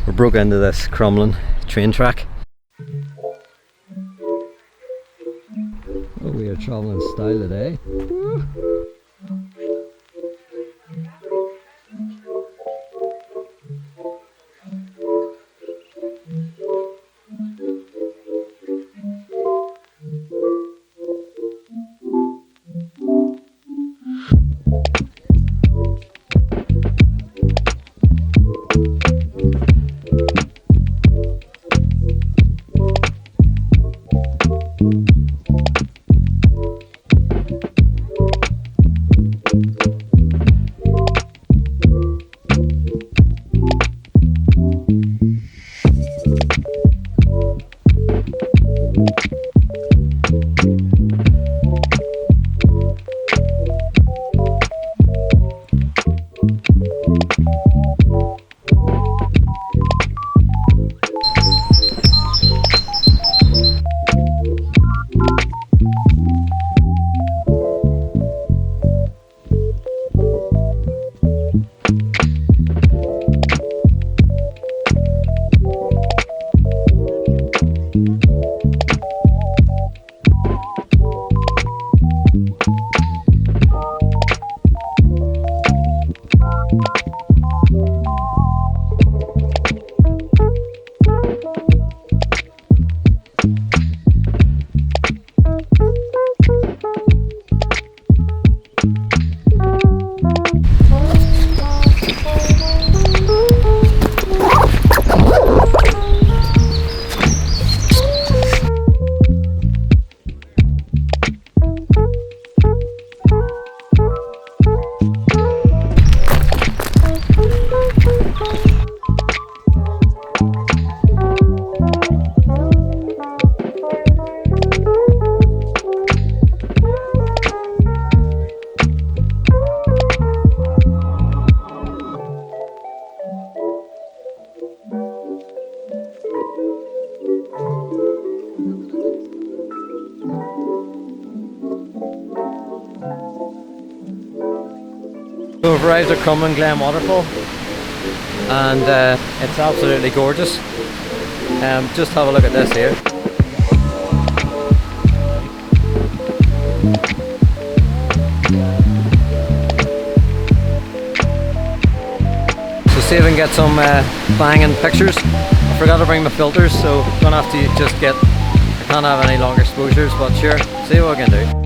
We broke into this Crumlin train track. Oh, we are travelling in style today. Woo. So we've arrived at Crumlin Glen waterfall, and it's absolutely gorgeous. Just have a look at this here. So see if I can get some banging pictures. I forgot to bring my filters, so I'm gonna have to just get, I can't have any longer exposures, but sure, see what I can do.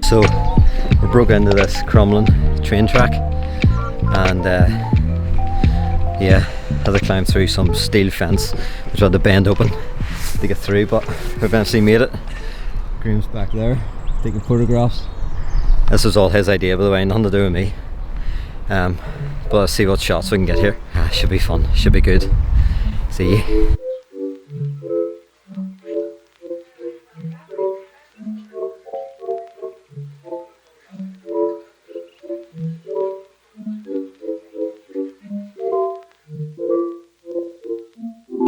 So we broke into this Crumlin train track, and yeah, had to climb through some steel fence which had to bend open to get through, but we eventually made it. Graham's back there taking photographs. This was all his idea, by the way, nothing to do with me. But let's see what shots we can get here. Should be fun, should be good. See you.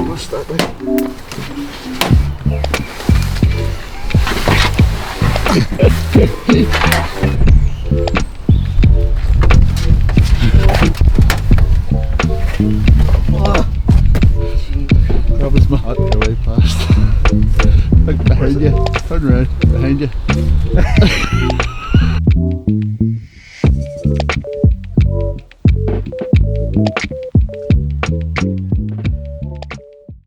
What's that like? That was my hut way past. Look behind you, turn around, behind you.